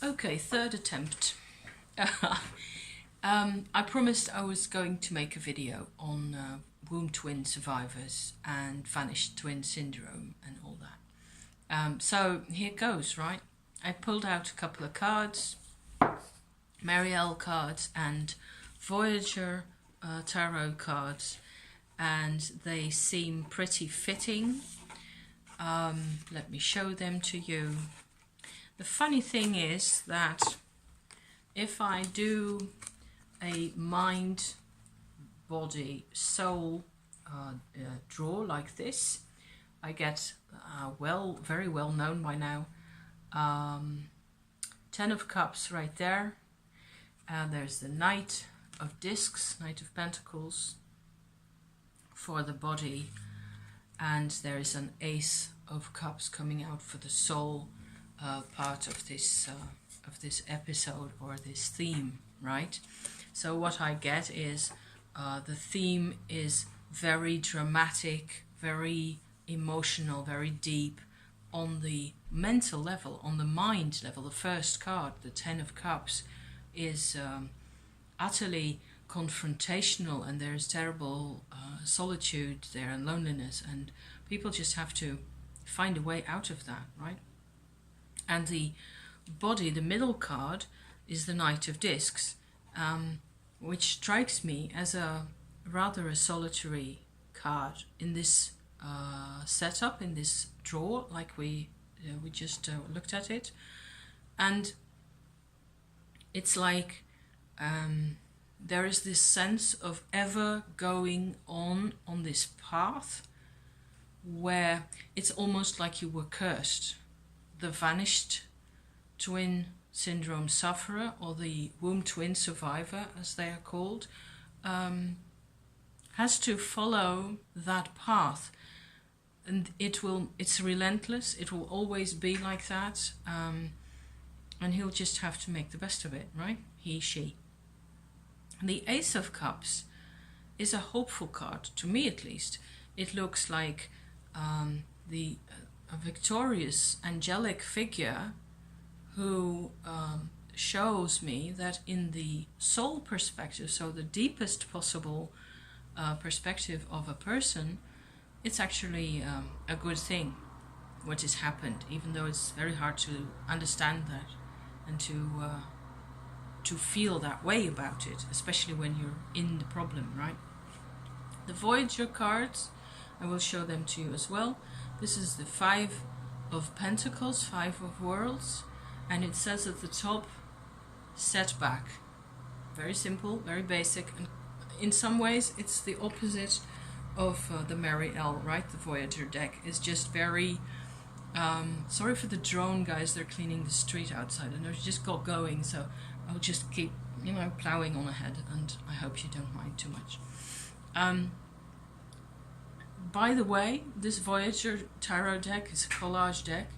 Okay, third attempt. I promised I was going to make a video on womb twin survivors and vanished twin syndrome and all that. So here goes, right? I pulled out a couple of cards, Marielle cards and Voyager tarot cards, and they seem pretty fitting. Let me show them to you. The funny thing is that if I do a mind, body, soul draw like this, I get very well known by now. 10 of Cups right there. There's the Knight of Discs, Knight of Pentacles for the body, and there is an Ace of Cups coming out for the soul part of this episode or this theme, right? So what I get is the theme is very dramatic, very emotional, very deep on the mental level, on the mind level. The first card, the 10 of Cups, is utterly confrontational, and there's terrible solitude there and loneliness, and people just have to find a way out of that, right? And the body, the middle card, is the Knight of Discs, which strikes me as a rather a solitary card in this setup, in this draw, like we just looked at it. And it's like there is this sense of ever going on this path where it's almost like you were cursed. The vanished twin syndrome sufferer, or the womb twin survivor as they are called, has to follow that path, and it's relentless. It will always be like that, and he'll just have to make the best of it, right? He, she. The Ace of Cups is a hopeful card, to me at least. It looks like a victorious angelic figure who shows me that in the soul perspective, so the deepest possible perspective of a person, it's actually a good thing what has happened, even though it's very hard to understand that and to feel that way about it, especially when you're in the problem, right? The Voyager cards, I will show them to you as well. This is the 5 of Pentacles, 5 of Worlds, and it says at the top, setback. Very simple, very basic, and in some ways it's the opposite of the Marielle, right? The Voyager deck is just very... sorry for the drone, guys, they're cleaning the street outside. I know she just got going, so I'll just keep, plowing on ahead, and I hope you don't mind too much. By the way, this Voyager tarot deck is a collage deck.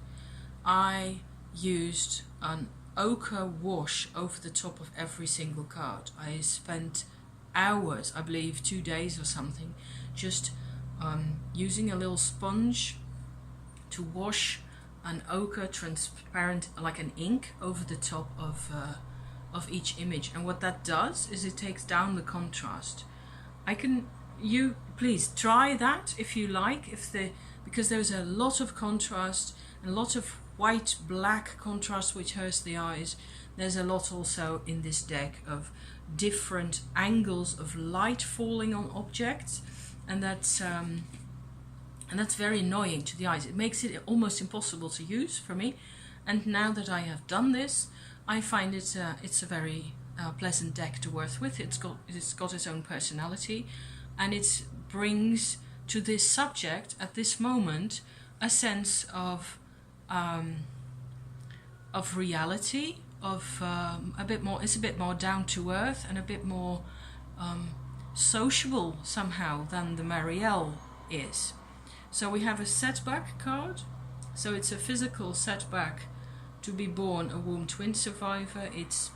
I used an ochre wash over the top of every single card. I spent hours, I believe 2 days or something, just using a little sponge to wash an ochre transparent, like an ink, over the top of each image. And what that does is it takes down the contrast. You please try that if you like, because there's a lot of contrast and a lot of white black contrast which hurts the eyes. There's a lot also in this deck of different angles of light falling on objects, and that's very annoying to the eyes. It makes it almost impossible to use for me. And now that I have done this, I find it's a very pleasant deck to work with. It's got its own personality, and it brings to this subject at this moment a sense of reality, of it's a bit more down to earth and a bit more sociable somehow than the Marielle is. So we have a setback card. So it's a physical setback to be born a womb twin survivor. It's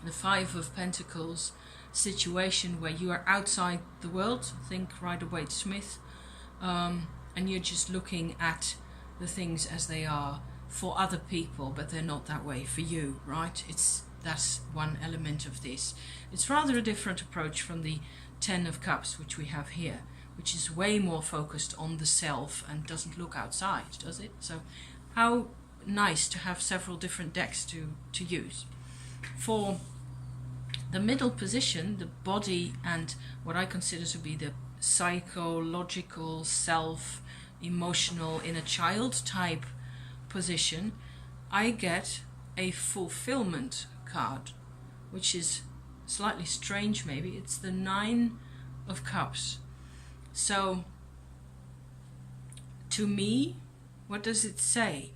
the 5 of Pentacles situation where you are outside the world. Think Rider-Waite-Smith, and you're just looking at the things as they are for other people, but they're not that way for you, right? That's one element of this. It's rather a different approach from the 10 of Cups, which we have here, which is way more focused on the self and doesn't look outside, does it? So how nice to have several different decks to use. For the middle position, the body and what I consider to be the psychological, self, emotional, inner child type position, I get a fulfillment card, which is slightly strange maybe. It's the 9 of Cups. So to me, what does it say?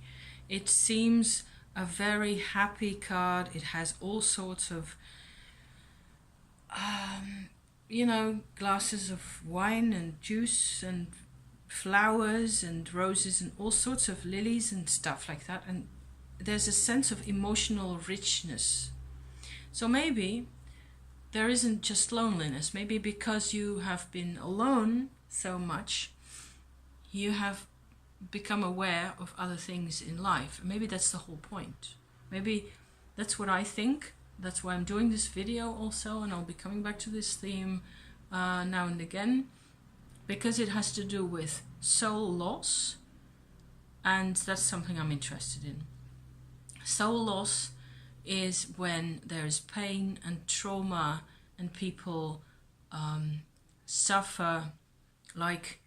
It seems a very happy card. It has all sorts of glasses of wine and juice and flowers and roses and all sorts of lilies and stuff like that. And there's a sense of emotional richness. So maybe there isn't just loneliness. Maybe because you have been alone so much, you have become aware of other things in life. Maybe that's the whole point. Maybe that's what I think. That's why I'm doing this video also, and I'll be coming back to this theme now and again, because it has to do with soul loss, and that's something I'm interested in. Soul loss is when there is pain and trauma and people suffer like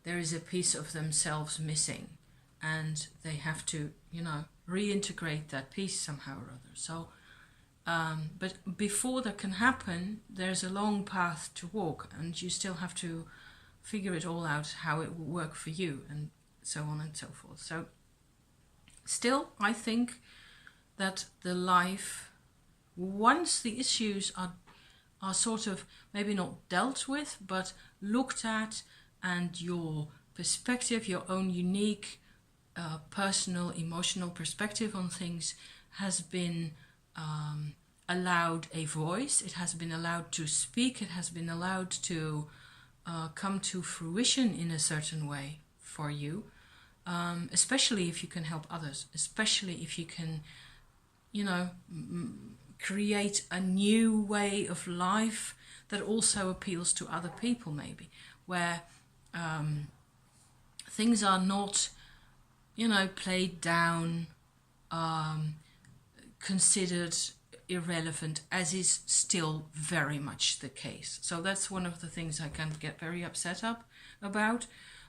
there is a piece of themselves missing, and they have to, reintegrate that piece somehow or other. So, but before that can happen, there's a long path to walk, and you still have to figure it all out, how it will work for you, and so on and so forth. So, still, I think that the life, once the issues are sort of maybe not dealt with, but looked at, and your perspective, your own unique personal, emotional perspective on things has been allowed a voice, it has been allowed to speak, it has been allowed to come to fruition in a certain way for you, especially if you can help others, especially if you can, create a new way of life that also appeals to other people, maybe, where things are not, played down, considered irrelevant, as is still very much the case. So that's one of the things I can get very upset about.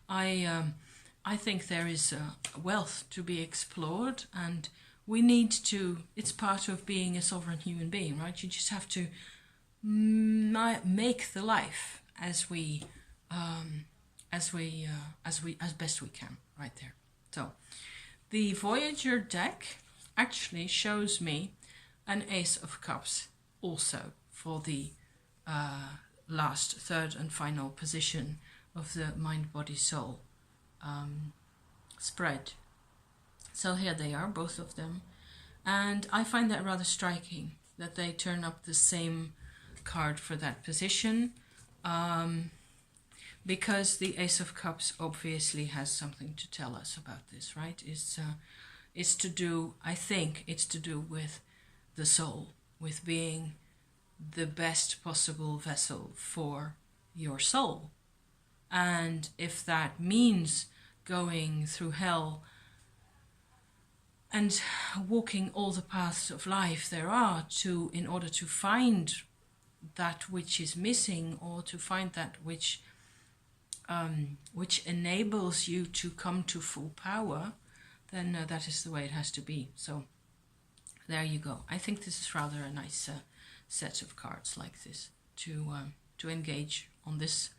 I think there is wealth to be explored, and we need to, it's part of being a sovereign human being, right? You just have to make the life as best we can, right there. So the Voyager deck actually shows me an Ace of Cups also for the last, third and final position of the mind, body, soul spread. So here they are, both of them, and I find that rather striking that they turn up the same card for that position, because the Ace of Cups obviously has something to tell us about this, right? It's to do, I think it's to do with the soul, with being the best possible vessel for your soul. And if that means going through hell and walking all the paths of life there are in order to find that which is missing, or to find that which enables you to come to full power, then that is the way it has to be. So there you go. I think this is rather a nice set of cards like this to engage on this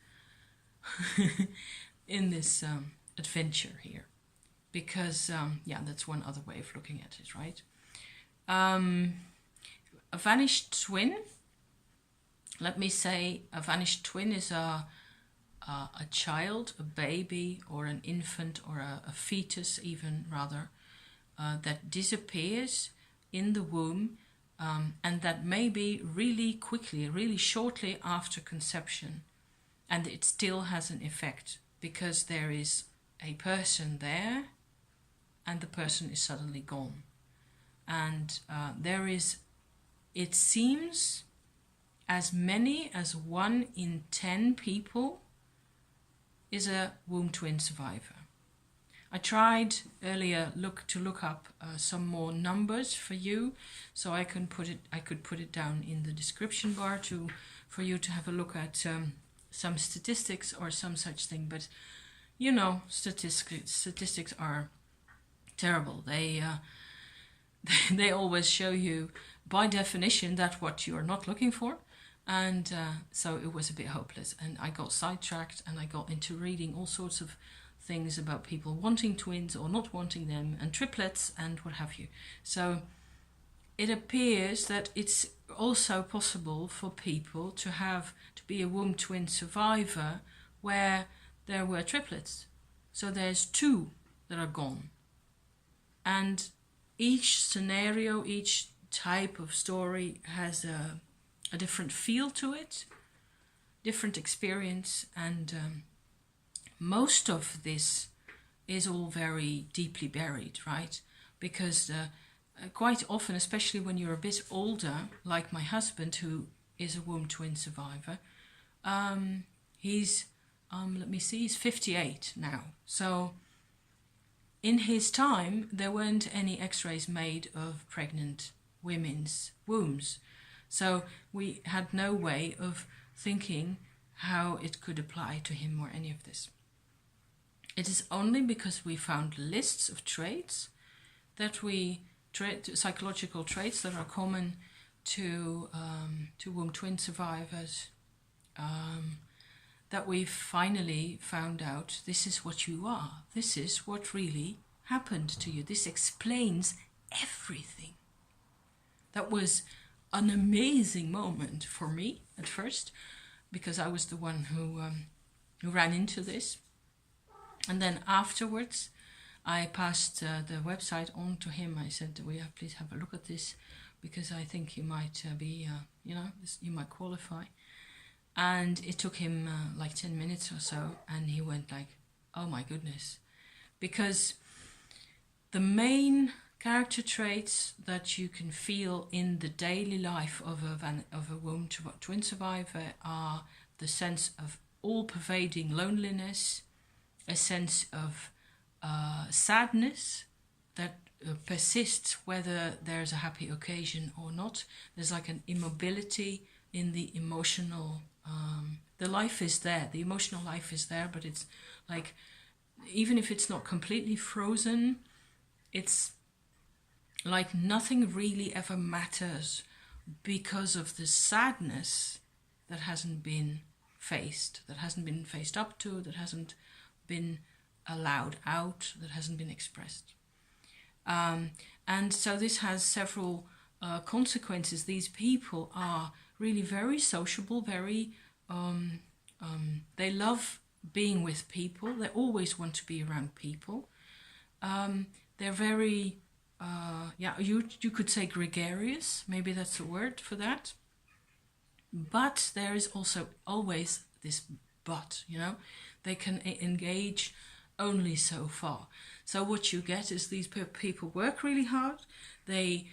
in this adventure here, because that's one other way of looking at it, right? A vanished twin. Let me say, a vanished twin is a child, a baby, or an infant, or a fetus even, rather, that disappears in the womb, and that may be really quickly, really shortly after conception, and it still has an effect, because there is a person there and the person is suddenly gone. And it seems as many as 1 in 10 people is a womb twin survivor. I tried earlier to look up some more numbers for you, so I could put it down in the description bar for you to have a look at some statistics or some such thing. But you know, statistics are terrible. They always show you by definition that what you are not looking for. And so it was a bit hopeless, and I got sidetracked and I got into reading all sorts of things about people wanting twins or not wanting them, and triplets and what have you. So it appears that it's also possible for people to be a womb twin survivor where there were triplets. So there's 2 that are gone. And each scenario, each type of story has a different feel to it, different experience, and most of this is all very deeply buried, right? Because quite often, especially when you're a bit older, like my husband, who is a womb twin survivor, he's 58 now. So in his time, there weren't any x-rays made of pregnant women's wombs. So we had no way of thinking how it could apply to him or any of this. It is only because we found lists of traits that psychological traits that are common to womb twin survivors, that we finally found out this is what you are. This is what really happened to you. This explains everything. That was an amazing moment for me at first, because I was the one who ran into this. And then afterwards, I passed the website on to him. I said, please have a look at this, because I think you might you might qualify. And it took him like 10 minutes or so, and he went like, oh my goodness. Because the main character traits that you can feel in the daily life of a womb twin survivor are the sense of all-pervading loneliness, a sense of sadness that persists whether there's a happy occasion or not. There's like an immobility in the emotional, the life is there, the emotional life is there, but it's like, even if it's not completely frozen, it's like nothing really ever matters because of the sadness that hasn't been faced, up to, that hasn't been allowed out, that hasn't been expressed. And so this has several consequences. These people are really very sociable, very they love being with people. They always want to be around people. They're very you could say gregarious, maybe that's a word for that. But there is also always this but, they can engage only so far. So what you get is these people work really hard. They're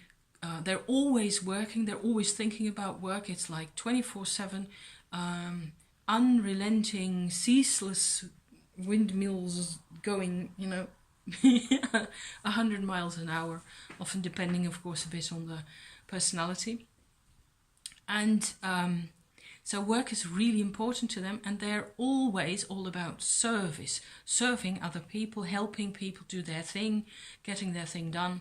always working. They're always thinking about work. It's like 24/7, unrelenting, ceaseless windmills going, 100 miles an hour, often depending, of course, a bit on the personality. And so work is really important to them, and they're always all about service, serving other people, helping people do their thing, getting their thing done.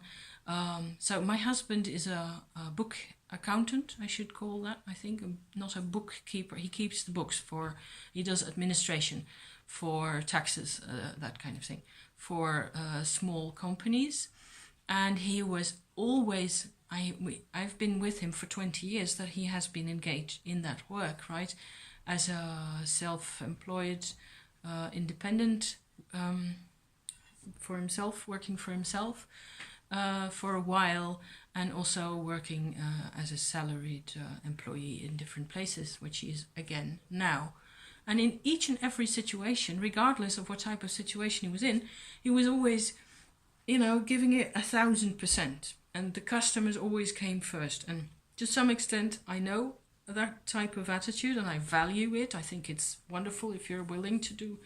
So my husband is a book accountant, I should call that, I think, not a bookkeeper. He keeps the books he does administration for taxes, that kind of thing, for small companies. And he was always, I've been with him for 20 years, that he has been engaged in that work, right? As a self-employed, independent, for himself, working for himself for a while, and also working as a salaried employee in different places, which he is again now. And in each and every situation, regardless of what type of situation he was in, he was always giving it 1,000%. And the customers always came first. And to some extent, I know that type of attitude and I value it. I think it's wonderful if you're willing to do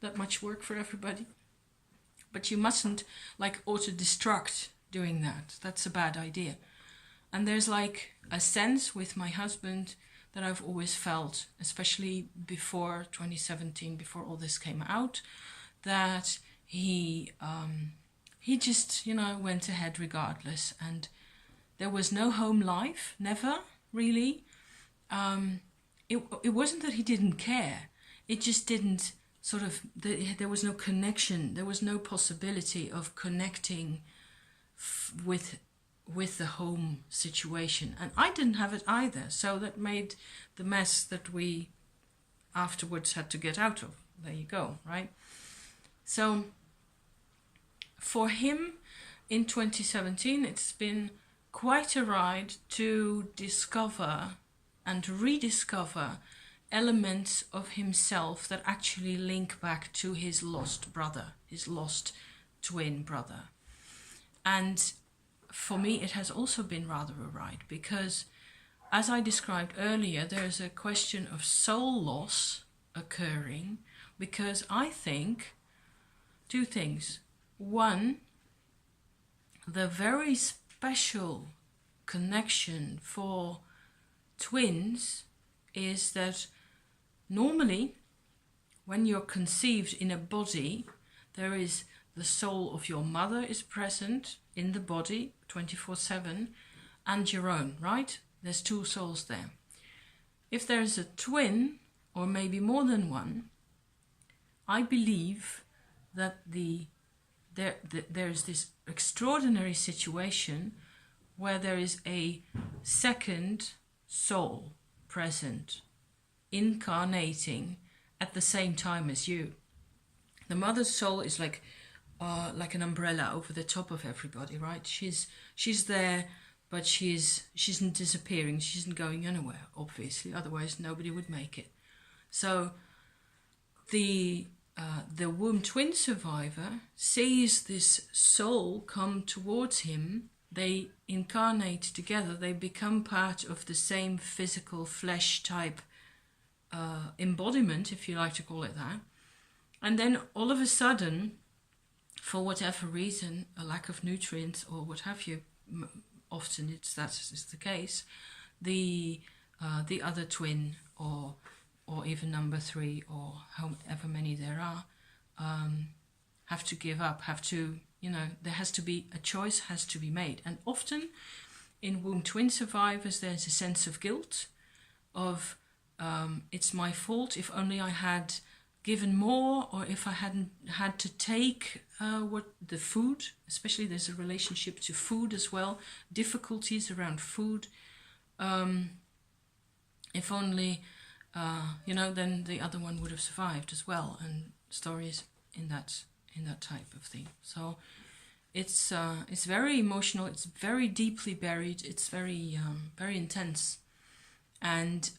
that much work for everybody. But you mustn't auto-destruct doing that. That's a bad idea. And there's a sense with my husband that I've always felt, especially before 2017, before all this came out, that he just, went ahead regardless. And there was no home life, never really. It wasn't that he didn't care. It just didn't there was no connection. There was no possibility of connecting with the home situation. And I didn't have it either. So that made the mess that we afterwards had to get out of. There you go, right? So for him in 2017, it's been quite a ride to discover and rediscover elements of himself that actually link back to his lost brother, his lost twin brother. And for me, it has also been rather a ride because, as I described earlier, there's a question of soul loss occurring because I think two things. One, the very special connection for twins is that normally when you're conceived in a body, there is the soul of your mother is present in the body 24/7 and your own, right? There's two souls there. If there's a twin or maybe more than one, I believe that there's this extraordinary situation where there is a second soul present, incarnating at the same time as you. The mother's soul is like an umbrella over the top of everybody, right? She's there, but she isn't disappearing. She isn't going anywhere, obviously. Otherwise, nobody would make it. So the womb twin survivor sees this soul come towards him. They incarnate together. They become part of the same physical flesh type embodiment, if you like to call it that. And then all of a sudden, for whatever reason, a lack of nutrients or what have you, often that is the case, the other twin or even number 3 or however many there are, have to give up, there has to be a choice has to be made. And often in womb twin survivors, there's a sense of guilt of it's my fault. If only I had given more, or if I hadn't had to take the food, especially there's a relationship to food as well, difficulties around food. If only, then the other one would have survived as well, and stories in that type of thing. So it's very emotional. It's very deeply buried. It's very very intense. And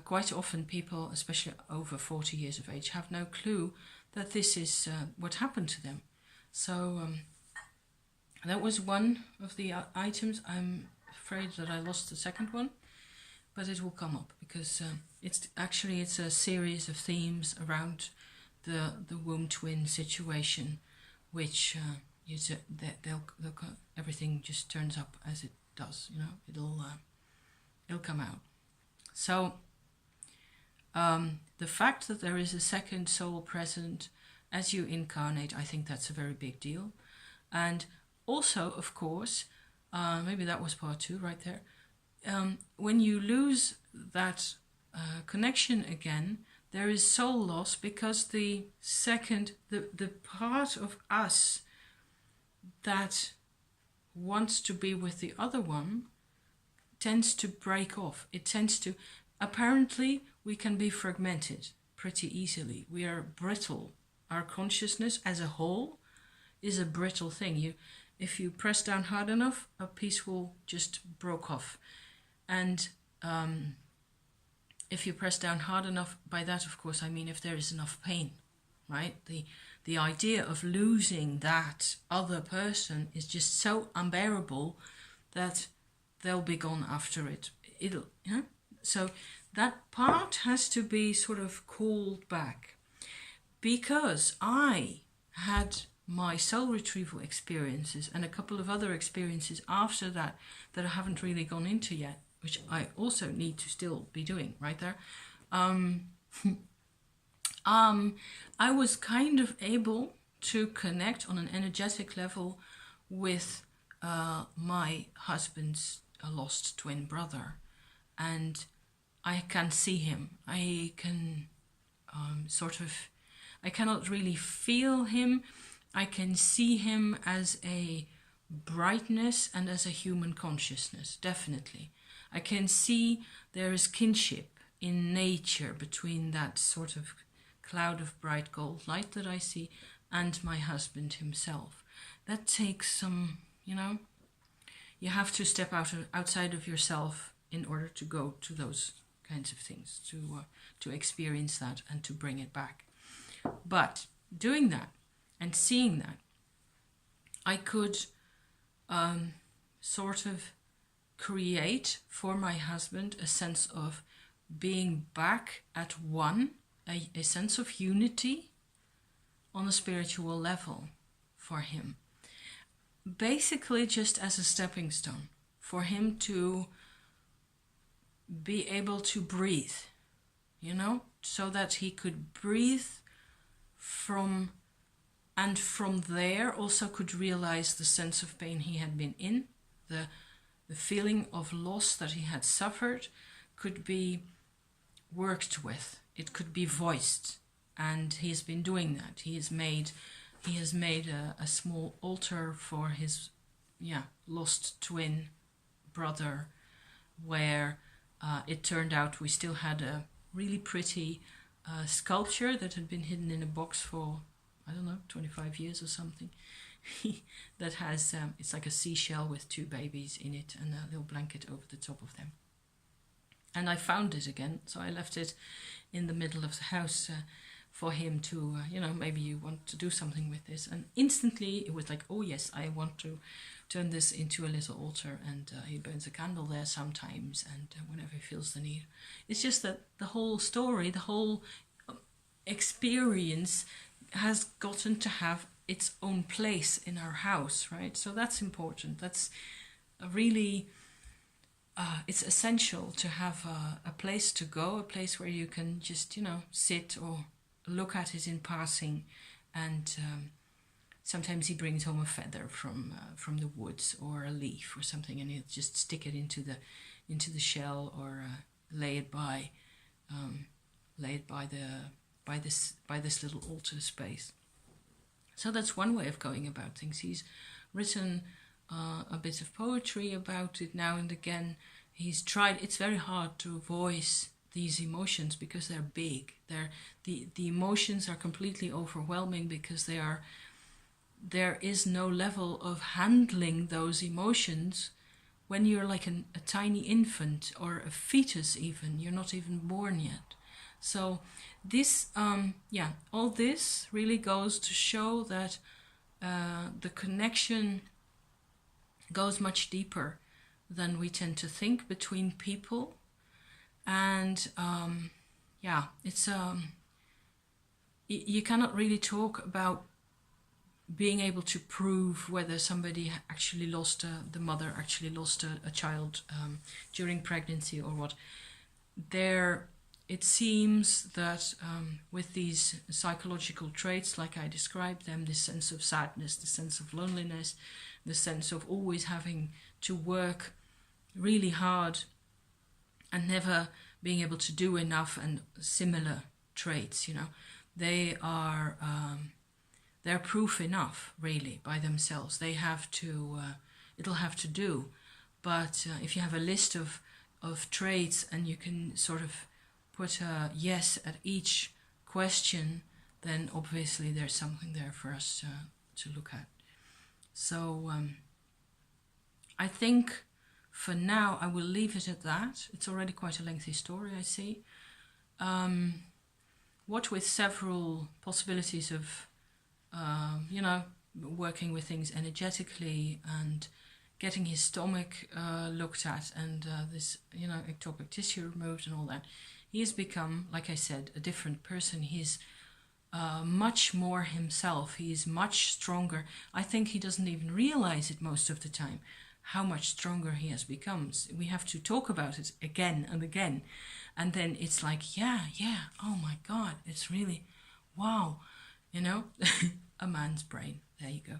quite often people, especially over 40 years of age, have no clue that this is what happened to them. So that was one of the items. I'm afraid that I lost the second one, but it will come up because it's a series of themes around the womb twin situation, which everything just turns up as it does. It'll come out. So the fact that there is a second soul present as you incarnate, I think that's a very big deal. And also, of course, maybe that was part 2 right there. When you lose that connection again, there is soul loss because the part of us that wants to be with the other one tends to break off. It tends to, apparently we can be fragmented pretty easily. We are brittle. Our consciousness as a whole is a brittle thing. If you press down hard enough, a piece will just broke off. And if you press down hard enough, by that of course I mean if there is enough pain, right? the idea of losing that other person is just so unbearable that they'll be gone after it. So that part has to be sort of called back, because I had my soul retrieval experiences and a couple of other experiences after that I haven't really gone into yet, which I also need to still be doing right there. I was kind of able to connect on an energetic level with my husband's lost twin brother, and I can see him. I can I cannot really feel him. I can see him as a brightness and as a human consciousness, definitely. I can see there is kinship in nature between that sort of cloud of bright gold light that I see and my husband himself. That takes some, you have to step outside of yourself in order to go to those kinds of things, to experience that and to bring it back. But doing that and seeing that, I could sort of create for my husband a sense of being back at one, a sense of unity on a spiritual level for him. Basically just as a stepping stone for him to be able to breathe, so that he could breathe from there also could realize the sense of pain he had been in, the feeling of loss that he had suffered could be worked with, it could be voiced, and he's been doing that. He has made a small altar for his lost twin brother, where it turned out we still had a really pretty sculpture that had been hidden in a box for, 25 years or something. That has, it's like a seashell with two babies in it and a little blanket over the top of them. And I found it again, so I left it in the middle of the house for him to, maybe you want to do something with this. And instantly it was like, oh yes, I want to turn this into a little altar, and he burns a candle there sometimes, and whenever he feels the need. It's just that the whole story, the whole experience has gotten to have its own place in our house, right? So that's important. That's a really, it's essential to have a place to go, a place where you can just, sit or look at it in passing. And sometimes he brings home a feather from the woods, or a leaf or something, and he'll just stick it into the shell, or lay it by this little altar space. So that's one way of going about things. He's written a bit of poetry about it now and again. He's tried. It's very hard to voice these emotions because they're big. The emotions are completely overwhelming because there is no level of handling those emotions when you're like a tiny infant or a fetus even. You're not even born yet. So this, all this really goes to show that the connection goes much deeper than we tend to think between people. And it's you cannot really talk about being able to prove whether somebody actually lost the mother actually lost a child during pregnancy or what. It seems that with these psychological traits, like I described them, this sense of sadness, the sense of loneliness, the sense of always having to work really hard and never being able to do enough, and similar traits, they are they're proof enough really by themselves. They have to it'll have to do. But if you have a list of traits and you can sort of put a yes at each question, then obviously there's something there for us to look at. So I think for now I will leave it at that. It's already quite a lengthy story, I see. What with several possibilities of you know, working with things energetically and getting his stomach looked at and this, you know, ectopic tissue removed and all that. He has become, like I said, a different person. He's much more himself. He is much stronger. I think he doesn't even realize it most of the time, how much stronger he has become. We have to talk about it again and again. And then it's like, yeah, oh my God, it's really, wow, you know, a man's brain. There you go.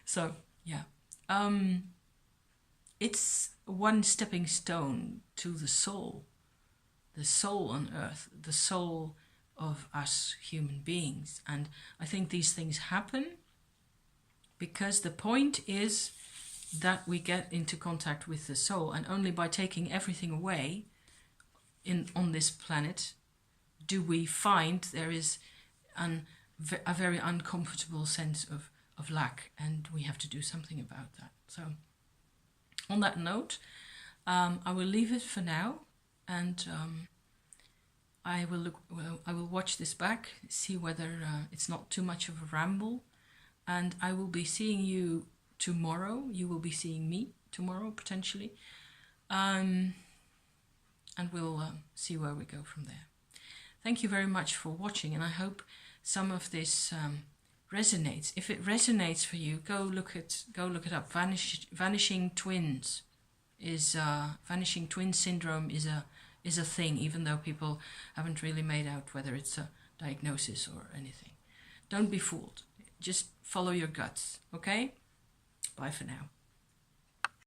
So, yeah. It's one stepping stone to the soul on earth, the soul of us human beings. And I think these things happen because the point is that we get into contact with the soul, and only by taking everything away on this planet do we find there is a very uncomfortable sense of lack, and we have to do something about that. So on that note, I will leave it for now, and I will watch this back, see whether it's not too much of a ramble, and I will be seeing you tomorrow. You will be seeing me tomorrow, potentially, and we'll see where we go from there. Thank you very much for watching, and I hope some of this resonates. If it resonates for you, go look it up. Vanishing twins is vanishing twin syndrome is a thing, even though people haven't really made out whether it's a diagnosis or anything. Don't be fooled. Just follow your guts, okay? Bye for now.